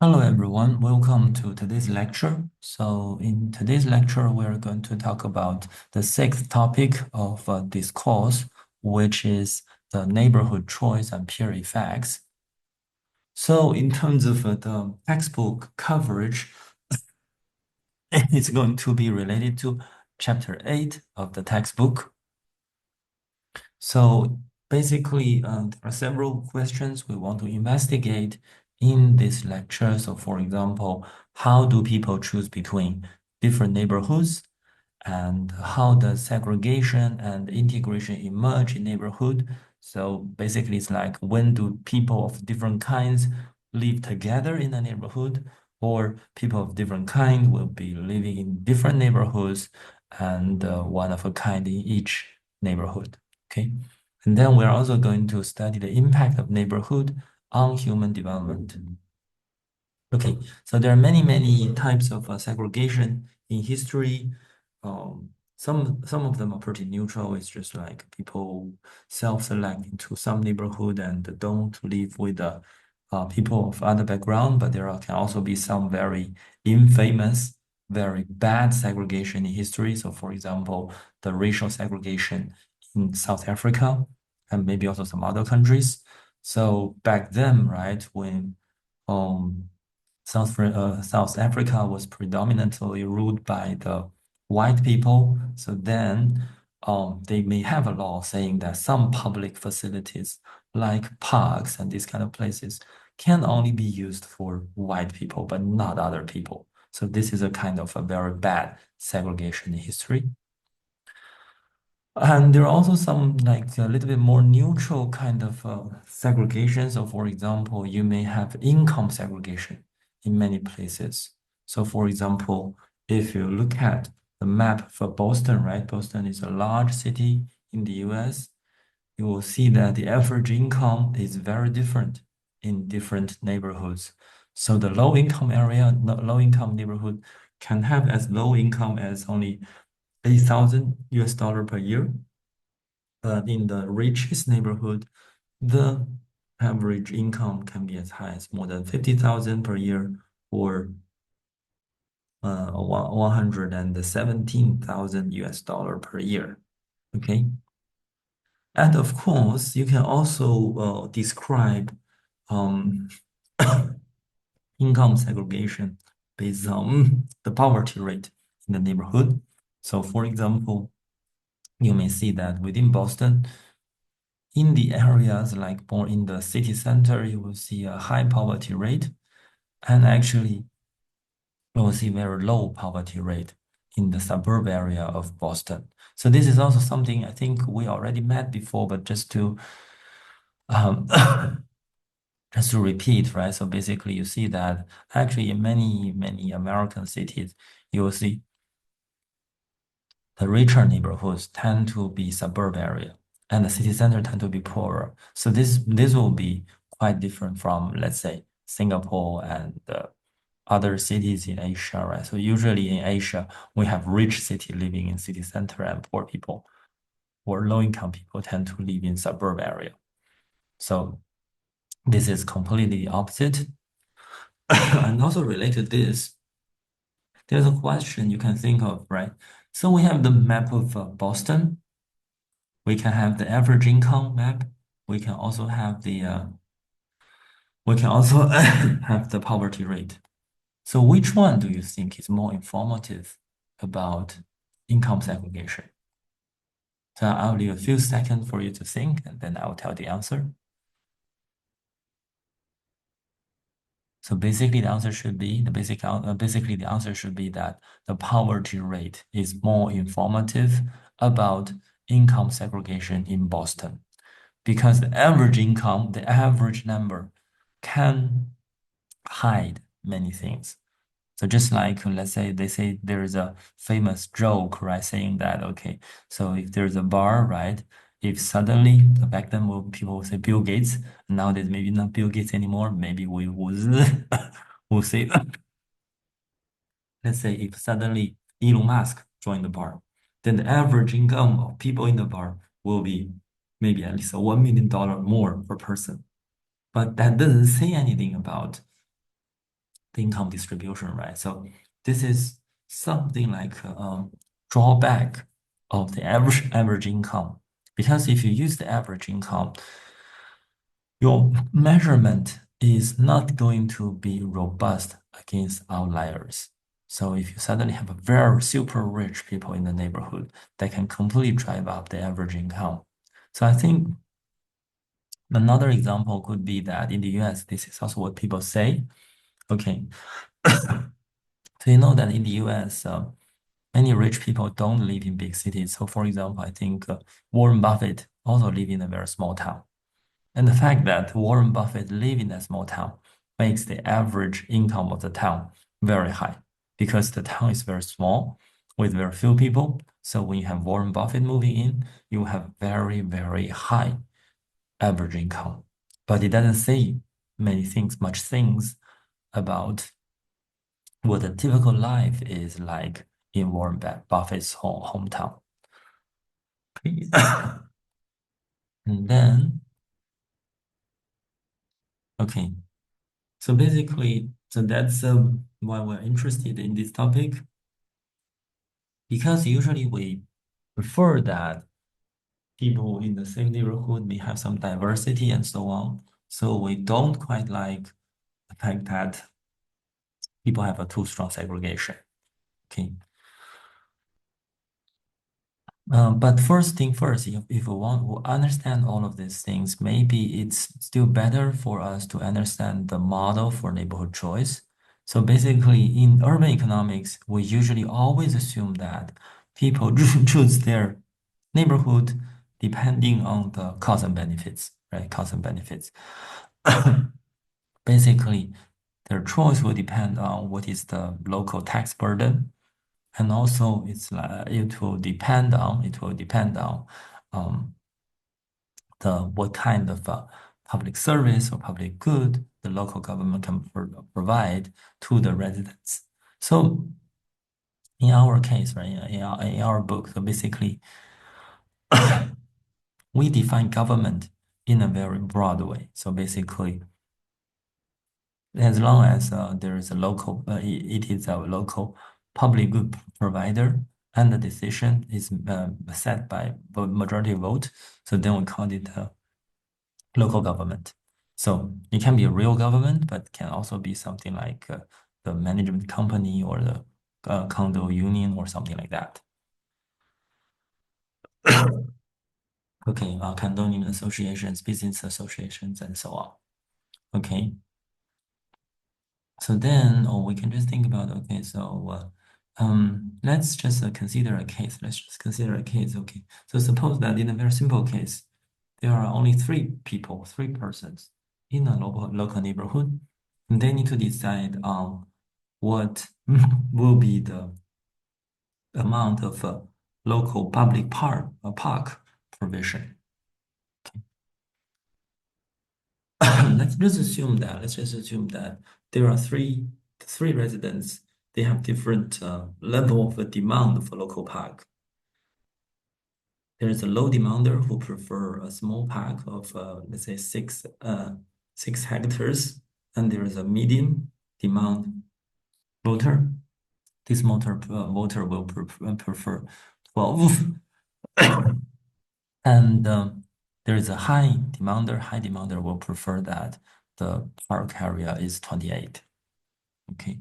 Hello everyone, welcome to today's lecture. So in today's lecture, we're going to talk about the sixth topic of this course, which is the neighborhood choice and peer effects. So in terms of the textbook coverage, it's going to be related to chapter 8 of the textbook. So basically, there are several questions we want to investigate in this lecture. So for example, how do people choose between different neighborhoods? And how does segregation and integration emerge in neighborhood? So basically, it's like when do people of different kinds live together in a neighborhood, or people of different kind will be living in different neighborhoods and one of a kind in each neighborhood. Okay. And then we're also going to study the impact of neighborhood on human development. Okay, so there are many types of segregation in history. Some of them are pretty neutral. It's just like people self-select into some neighborhood and don't live with people of other background. But can also be some very infamous, very bad segregation in history. So, for example, the racial segregation in South Africa and maybe also some other countries. So back then, right, when um South Africa was predominantly ruled by the white people. So then they may have a law saying that some public facilities like parks and these kind of places can only be used for white people, but not other people. So this is a kind of a very bad segregation in history. And there are also some like a little bit more neutral kind of segregation. So for example, you may have income segregation in many places. So for example, if you look at the map for Boston, right? Boston is a large city in the US. You will see that the average income is very different in different neighborhoods. So the low income area, low income neighborhood can have as low income as only 8,000 US dollar per year. But in the richest neighborhood, the average income can be as high as more than 50,000 per year or 117,000 US dollar per year. Okay. And of course, you can also describe um, income segregation based on the poverty rate in the neighborhood. So, for example, you may see that within Boston, in the areas like more in the city center, you will see a high poverty rate, and actually you will see very low poverty rate in the suburb area of Boston. So this is also something I think we already met before, but um, just to repeat, right? So basically, you see that actually in many American cities, you will see the richer neighborhoods tend to be suburb area, and the city center tend to be poorer. So this will be quite different from, let's say, Singapore and other cities in Asia, right? So usually in Asia, we have rich city living in city center and poor people or low income people tend to live in suburb area. So this is completely opposite. And also related to this, there's a question you can think of, right? So we have the map of Boston. We can have the average income map. We can also have have the poverty rate. So which one do you think is more informative about income segregation? So I'll leave a few seconds for you to think, and then I'll tell the answer. So basically, basically the answer should be that the poverty rate is more informative about income segregation in Boston, because the average income, the average number, can hide many things. So just like, let's say they say there is a famous joke, right, saying that, okay, so if there's a bar, right, if suddenly back then people would say Bill Gates, nowadays maybe not Bill Gates anymore, maybe we would we'll say, let's say if suddenly Elon Musk joined the bar, then the average income of people in the bar will be maybe at least $1 million more per person. But that doesn't say anything about the income distribution, right? So this is something like a drawback of the average income. Because if you use the average income, your measurement is not going to be robust against outliers. So if you suddenly have a very super rich people in the neighborhood that can completely drive up the average income. So I think another example could be that in the US, this is also what people say. Okay. So you know that in the US, many rich people don't live in big cities. So for example, I think Warren Buffett also live in a very small town. And the fact that Warren Buffett live in a small town makes the average income of the town very high because the town is very small with very few people. So when you have Warren Buffett moving in, you have very, very high average income. But it doesn't say much things about what a typical life is like in Warren Buffett's hometown. And then, okay, so basically, so that's why we're interested in this topic, because usually we prefer that people in the same neighborhood may have some diversity and so on. So we don't quite like the fact that people have a too strong segregation. Okay. But first thing first, if we want to understand all of these things, maybe it's still better for us to understand the model for neighborhood choice. So basically, in urban economics, we usually always assume that people choose their neighborhood depending on the cost and benefits, right? Cost and benefits. Basically, their choice will depend on what is the local tax burden, and also it will depend on the what kind of public service or public good the local government can provide to the residents. So in our case, right, in our book, so basically we define government in a very broad way. So basically, as long as there is a local, it is a local public good provider, and the decision is set by majority vote. So then we call it local government. So it can be a real government, but can also be something like the management company or the condo union or something like that. Okay, condominium associations, business associations, and so on. Okay. So then, or we can just think about, okay, so let's just consider a case. Let's just consider a case, okay. So suppose that in a very simple case, there are only three people, three persons in a local neighborhood, and they need to decide on what will be the amount of local public park provision. Let's just assume that there are three residents. They have different level of demand for local park. There is a low demander who prefer a small park of let's say 6 hectares, and there is a medium demand voter. This voter will prefer 12, and there is a high demander. High demander will prefer that the park area is 28. Okay.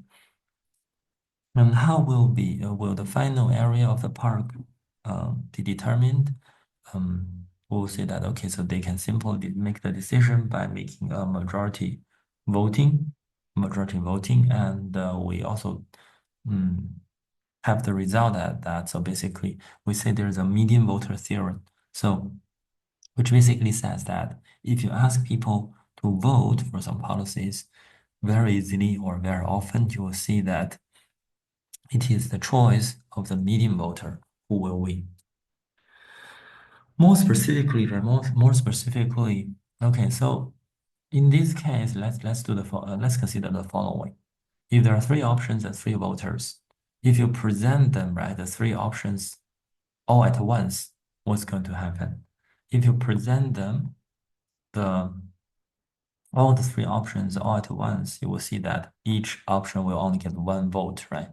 And how will the final area of the park be determined? We'll say that, okay, so they can simply make the decision by making a voting, and we also have the result at that. So basically, we say there's a median voter theorem. So, which basically says that if you ask people to vote for some policies very easily or very often, you will see that it is the choice of the median voter who will win. More specifically, okay, so in this case, let's consider the following. If there are three options and three voters, if you present them, right, the three options all at once, what's going to happen? If you present them the all the three options all at once, you will see that each option will only get one vote, right?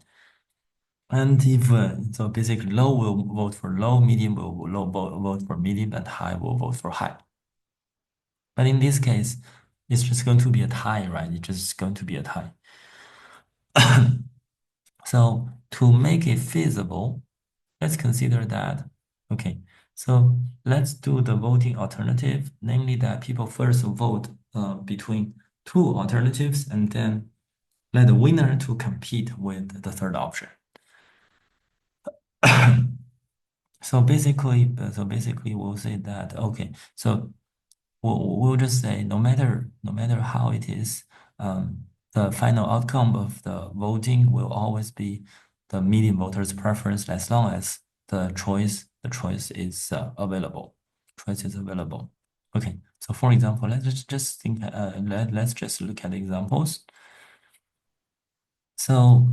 And if so, basically low will vote for low, medium will vote for medium, and high will vote for high. But in this case, it's just going to be a tie, right? It's just going to be a tie. So to make it feasible, let's consider that. Okay, so let's do the voting alternative, namely that people first vote between two alternatives and then let the winner to compete with the third option. So basically, we'll say that okay. So we'll just say no matter how it is, the final outcome of the voting will always be the median voters' preference as long as the choice is available. Choice is available. Okay. So for example, let's just think. Let's just look at examples. So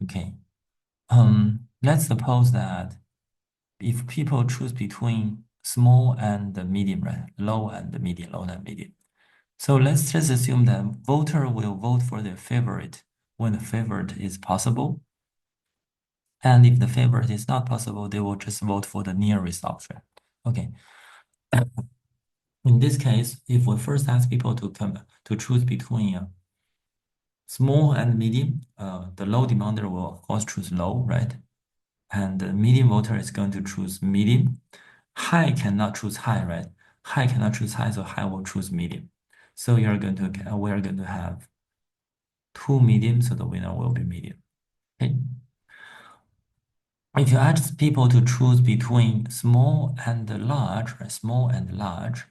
okay. Let's suppose that if people choose between small and the medium, right? Low and the medium, low and medium. So let's just assume that voter will vote for their favorite when the favorite is possible. And if the favorite is not possible, they will just vote for the nearest option. Okay. In this case, if we first ask people to choose between small and medium, the low demander will of course choose low, right? And the medium voter is going to choose medium. High cannot choose high, right? High cannot choose high, so high will choose medium. So we are going to have two medium, so the winner will be medium. Okay. If you ask people to choose between small and large, right? Small and large,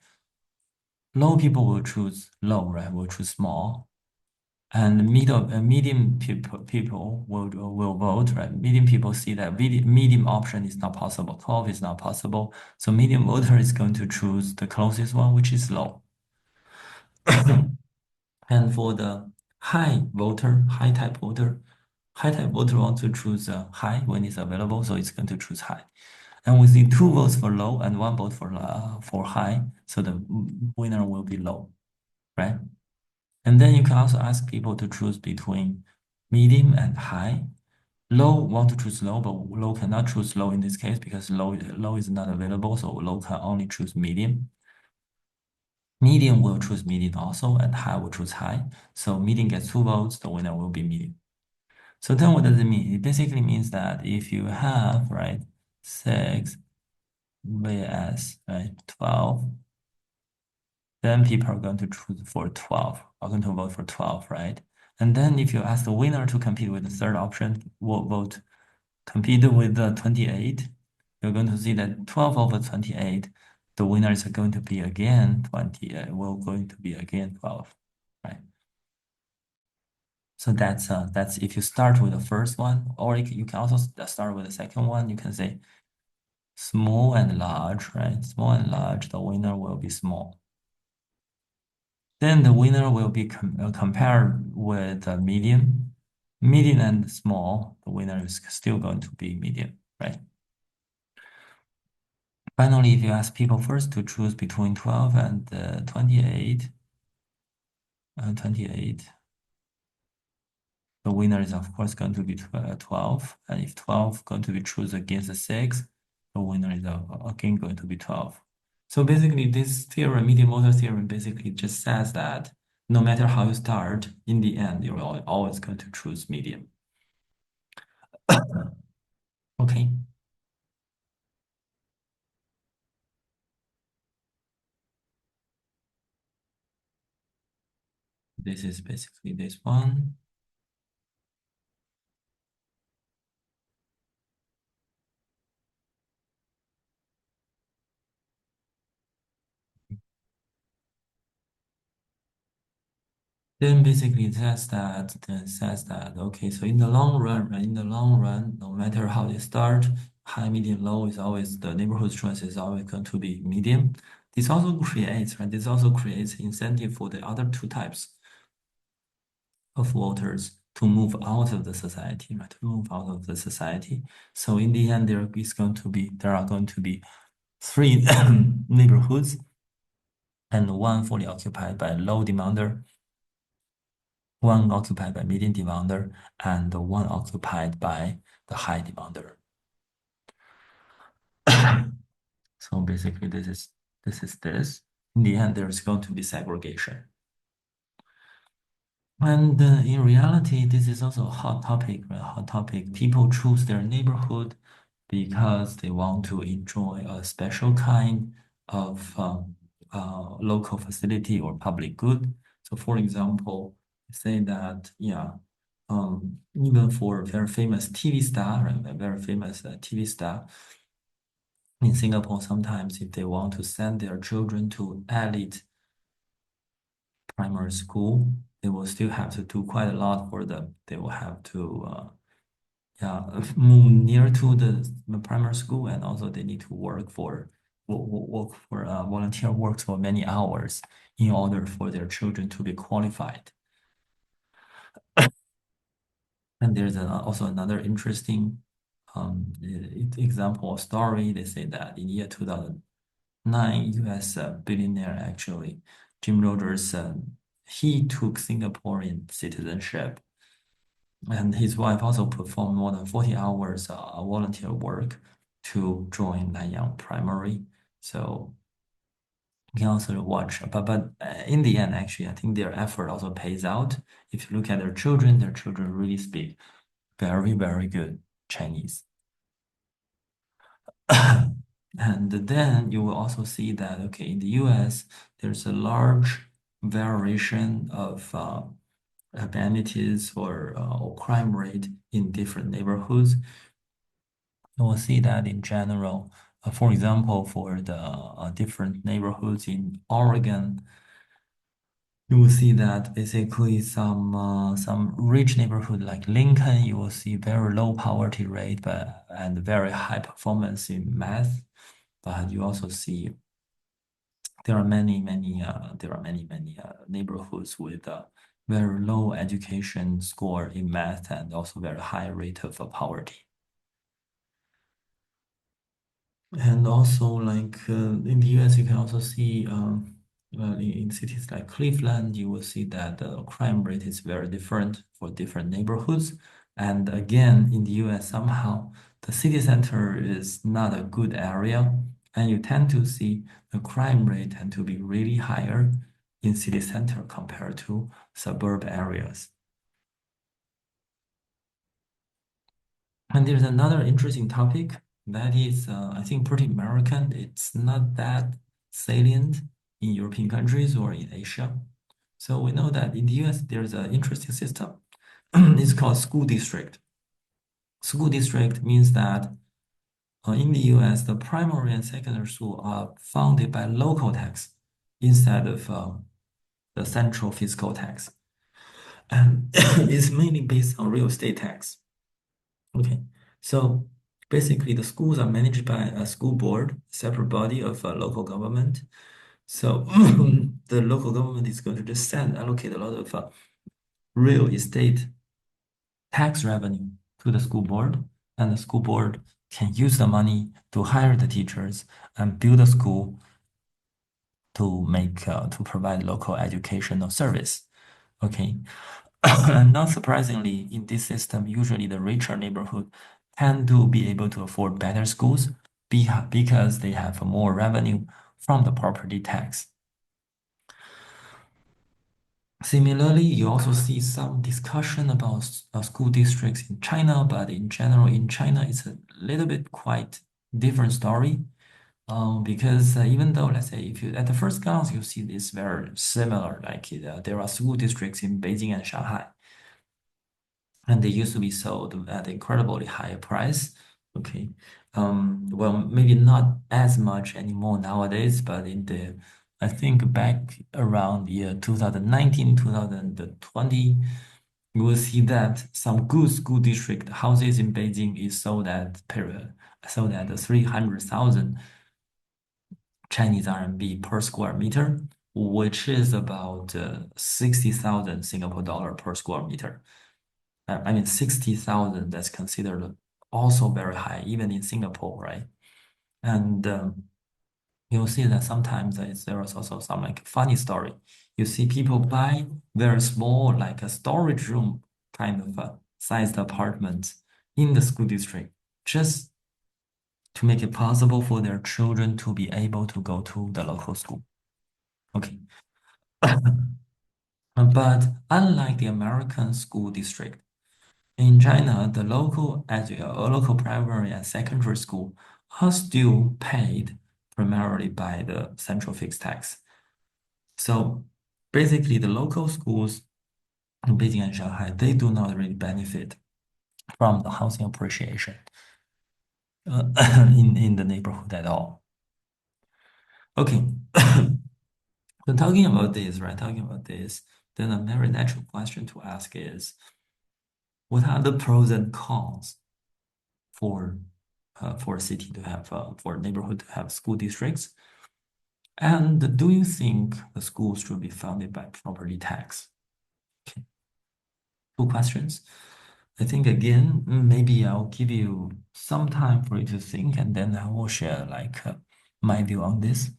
low people will choose low, right? Will choose small. And medium people will vote, right? Medium people see that medium option is not possible. 12 is not possible. So medium voter is going to choose the closest one, which is low. And for the high type voter wants to choose high when it's available, so it's going to choose high. And we see two votes for low and one vote for high, so the winner will be low, right? And then you can also ask people to choose between medium and high. Low want to choose low, but low cannot choose low in this case because low is not available, so low can only choose medium. Medium will choose medium also, and high will choose high. So medium gets two votes, the winner will be medium. So then what does it mean? It basically means that if you have, right, 6 vs, right, 12, then people are going to choose for 12, are going to vote for 12, right? And then if you ask the winner to compete with the third option, will vote compete with the 28, you're going to see that 12 over 28, the winner is going to be again 20, going to be again 12, right? So that's if you start with the first one, or you can also start with the second one. You can say small and large, right? Small and large, the winner will be small. Then the winner will be compared with the medium. Medium and small, the winner is still going to be medium, right? Finally, if you ask people first to choose between 12 and 28, 28, the winner is of course going to be 12. And if 12 going to be choose against the 6, the winner is again going to be 12. So basically this theorem, median voter theorem, basically just says that no matter how you start, in the end, you're always going to choose median. Okay, this is basically this one. Then basically it says that okay, so in the long run, right, in the long run, no matter how they start, high, medium, low is always the neighborhood choice is always going to be medium. This also creates, right? This also creates incentive for the other two types of voters to move out of the society, right? To move out of the society. So in the end, there are going to be three neighborhoods. and one fully occupied by low demander, one occupied by medium demander, and one occupied by the high demander. So basically, this. In the end, there's going to be segregation. And in reality, this is also a hot topic, right? Hot topic. People choose their neighborhood because they want to enjoy a special kind of local facility or public good. So, for example, say that, yeah, even for a very famous TV star, right, a very famous TV star in Singapore, sometimes if they want to send their children to elite primary school, they will still have to do quite a lot for them. They will have to move near to the primary school, and also they need to work for volunteer works for many hours in order for their children to be qualified. And there's also another interesting example or story. They say that in year 2009, U.S. Billionaire actually Jim Rogers, he took Singaporean citizenship, and his wife also performed more than 40 hours volunteer work to join Nanyang Primary. So you can also watch, but in the end, actually, I think their effort also pays out. If you look at their children really speak very, very good Chinese. And then you will also see that, okay, in the US, there's a large variation of amenities or crime rate in different neighborhoods. You will see that in general, for example, for the different neighborhoods in Oregon, you will see that basically some rich neighborhood like Lincoln, you will see very low poverty rate, and very high performance in math. But you also see there are many neighborhoods with very low education score in math and also very high rate of poverty. And also, like in the US, you can also see in cities like Cleveland, you will see that the crime rate is very different for different neighborhoods. And again, in the US, somehow the city center is not a good area, and you tend to see the crime rate tend to be really higher in city center compared to suburb areas. And there's another interesting topic that is, I think, pretty American. It's not that salient in European countries or in Asia. So we know that in the US, there's an interesting system. It's called school district. School district means that in the US, the primary and secondary school are funded by local tax instead of the central fiscal tax. And it's mainly based on real estate tax. Okay, so basically the schools are managed by a school board, separate body of a local government. So the local government is going to just allocate a lot of real estate tax revenue to the school board, and the school board can use the money to hire the teachers and build a school to provide local educational service. Okay, and not surprisingly, in this system, usually the richer neighborhood tend to be able to afford better schools because they have more revenue from the property tax. Similarly, you also see some discussion about school districts in China, but in general, in China, it's a little bit quite different story. Because even though, let's say, if you at the first glance you see this very similar, like there are school districts in Beijing and Shanghai, and they used to be sold at incredibly high price. Okay, well, maybe not as much anymore nowadays, but I think back around the year 2019, 2020, you will see that some good school district houses in Beijing is sold at 300,000 Chinese RMB per square meter, which is about 60,000 Singapore dollar per square meter. I mean, 60,000, that's considered also very high, even in Singapore, right? And you'll see that sometimes there is also some like funny story. You see people buy very small, like a storage room kind of sized apartment in the school district just to make it possible for their children to be able to go to the local school. Okay. But unlike the American school district, in China, the local primary and secondary school are still paid primarily by the central fixed tax. So basically, the local schools in Beijing and Shanghai, they do not really benefit from the housing appreciation uh, in the neighborhood at all. Okay. When talking about this, right, talking about this, then a very natural question to ask is, what are the pros and cons for for a city to have for a neighborhood to have school districts? And do you think the schools should be funded by property tax? Okay, two questions. I think again, maybe I'll give you some time for you to think, and then I will share like my view on this.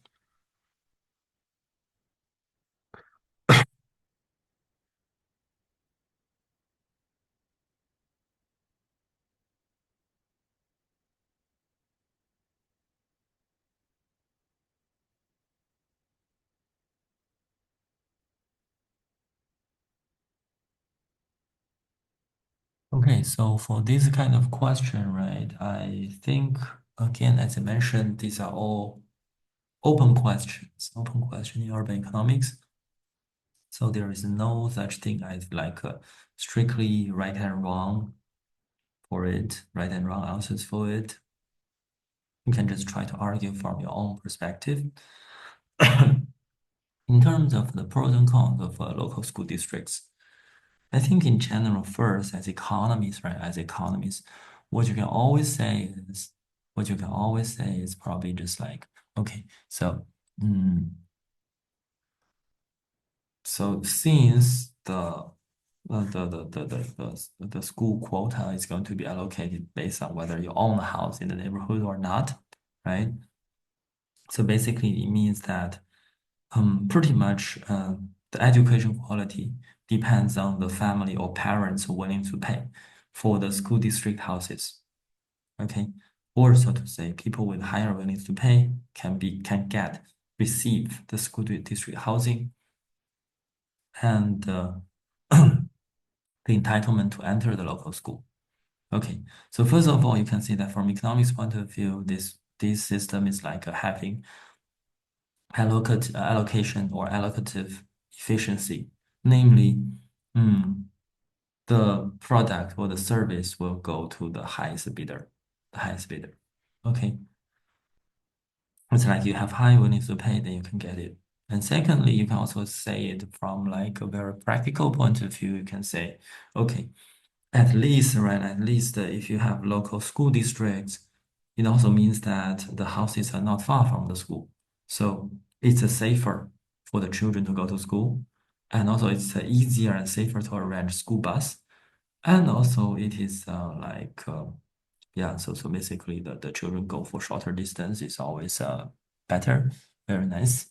Okay, so for this kind of question, right, I think again, as I mentioned, these are all open question in urban economics. So there is no such thing as like strictly right and wrong for it, right and wrong answers for it. You can just try to argue from your own perspective. In terms of the pros and cons of local school districts, I think in general, first, as economists, right, as economists, what you can always say is, what you can always say is probably just like, okay, so, mm, so since the school quota is going to be allocated based on whether you own a house in the neighborhood or not, right? So basically, it means that pretty much the education quality depends on the family or parents willing to pay for the school district houses. Okay, or so to say, people with higher willingness to pay can get receive the school district housing and the entitlement to enter the local school. Okay, so first of all, you can see that from economics point of view, this system is like having allocation or allocative efficiency, namely, mm, the product or the service will go to the highest bidder, the highest bidder. Okay, it's like you have high willingness to pay, then you can get it. And secondly, you can also say it from like a very practical point of view. You can say, okay, at least, right, at least if you have local school districts, it also means that the houses are not far from the school. So it's safer for the children to go to school. And also it's easier and safer to arrange school bus. And also it is yeah, so basically the children go for shorter distance is always better, very nice.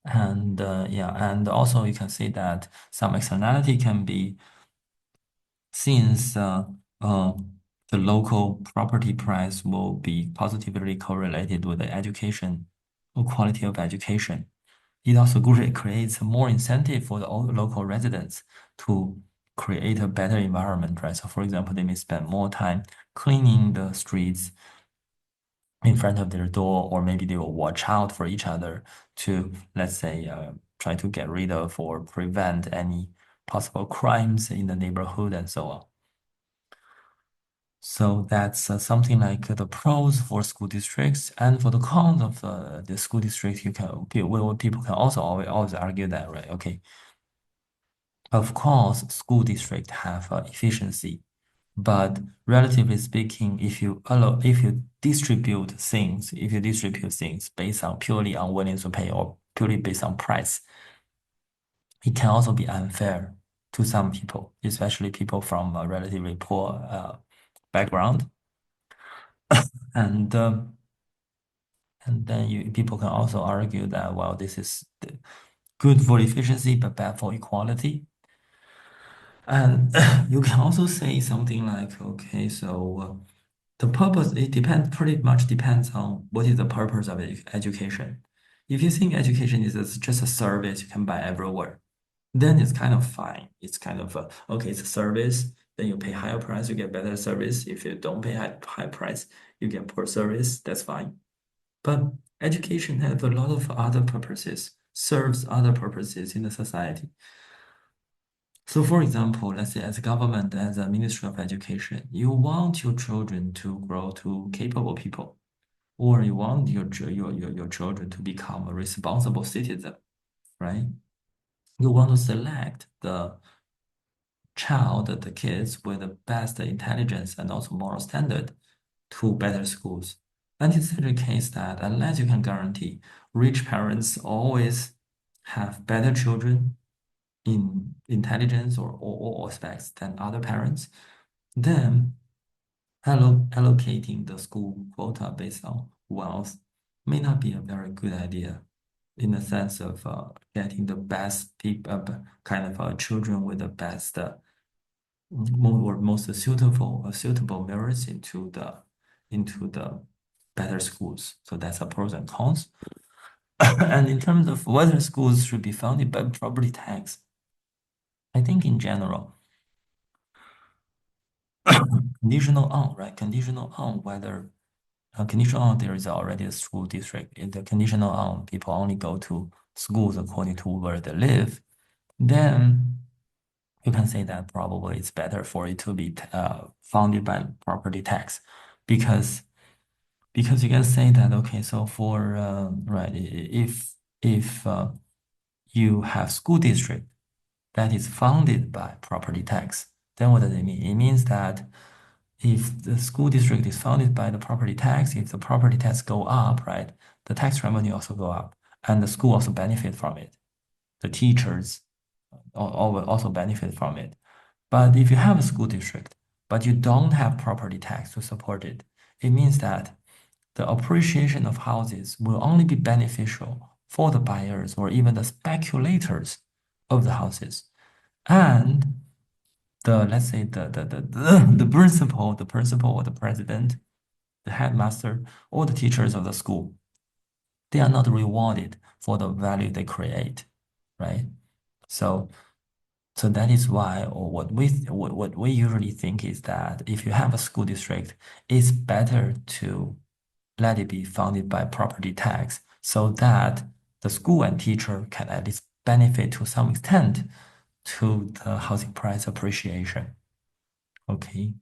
And yeah, and also you can see that some externality can be since uh, the local property price will be positively correlated with the education or quality of education. It also creates more incentive for the local residents to create a better environment, right? So, for example, they may spend more time cleaning the streets in front of their door, or maybe they will watch out for each other to, let's say, try to get rid of or prevent any possible crimes in the neighborhood and so on. So that's something like the pros for school districts, and for the cons of the school district, people can also always argue that, right? Okay, of course, school district have efficiency, but relatively speaking, if you distribute things based on purely on willingness to pay or purely based on price, it can also be unfair to some people, especially people from a relatively poor background. And And then people can also argue that, well, this is good for efficiency, but bad for equality. And you can also say something like, okay, so the purpose, it depends, pretty much depends on what is the purpose of education. If you think education is just a service you can buy everywhere, then it's kind of fine. It's kind of, okay, it's a service, then you pay higher price, you get better service. If you don't pay high price, you get poor service, that's fine. But education has a lot of other purposes, serves other purposes in the society. So for example, let's say as a government, as a Ministry of Education, you want your children to grow to capable people, or you want your children to become a responsible citizen, right? You want to select the child, the kids with the best intelligence and also moral standard to better schools. And it's such a case that unless you can guarantee rich parents always have better children in intelligence or all aspects than other parents, then allocating the school quota based on wealth may not be a very good idea in the sense of getting the best people, kind of children with the best, most suitable merits into the better schools. So that's a pros and cons. And in terms of whether schools should be funded by property tax, I think in general, conditional on, right? Conditional on whether, conditional on there is already a school district. If the conditional on people only go to schools according to where they live, then you can say that probably it's better for it to be funded by property tax, because you can say that, okay, so for right, if you have school district that is funded by property tax, then what does it mean? It means that if the school district is funded by the property tax, if the property tax go up, right, the tax revenue also go up, and the school also benefit from it. The teachers will also benefit from it. But if you have a school district, but you don't have property tax to support it, it means that the appreciation of houses will only be beneficial for the buyers or even the speculators of the houses. And let's say the principal or the president, the headmaster, or the teachers of the school, they are not rewarded for the value they create, right? So that is why, or what we usually think is that if you have a school district, it's better to let it be funded by property tax so that the school and teacher can at least benefit to some extent to the housing price appreciation. Okay.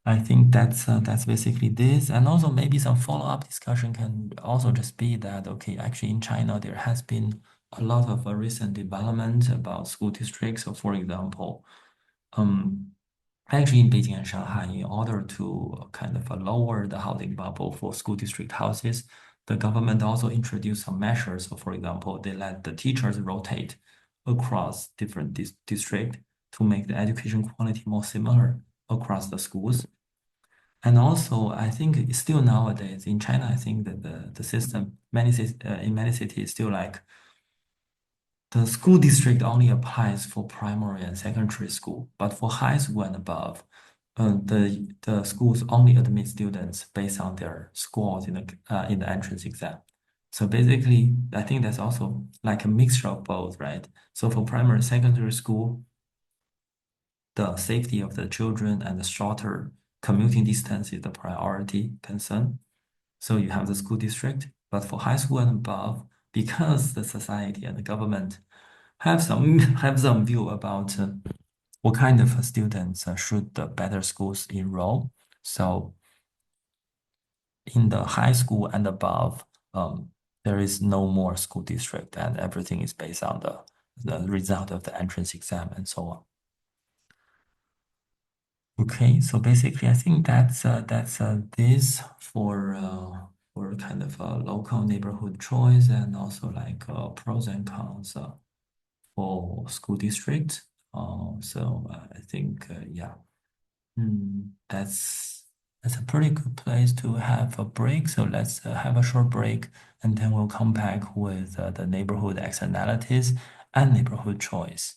I think that's basically this. And also maybe some follow-up discussion can also just be that, okay, actually in China, there has been a lot of recent development about school districts. So for example, um, actually in Beijing and Shanghai, in order to kind of lower the housing bubble for school district houses, the government also introduced some measures. So for example, they let the teachers rotate across different districts to make the education quality more similar across the schools. And also, I think still nowadays in China, I think that the system in many cities still like the school district only applies for primary and secondary school, but for high school and above, the schools only admit students based on their scores in the entrance exam. So basically, I think that's also like a mixture of both, right? So for primary and secondary school, the safety of the children and the shorter commuting distance is the priority concern. So you have the school district, but for high school and above, because the society and the government have some have some view about what kind of students should the better schools enroll. So in the high school and above, there is no more school district, and everything is based on the result of the entrance exam and so on. Okay, so basically, I think that's this for kind of a local neighborhood choice and also like pros and cons for school district. So I think yeah, that's That's a pretty good place to have a break. So let's have a short break and then we'll come back with the neighborhood externalities and neighborhood choice.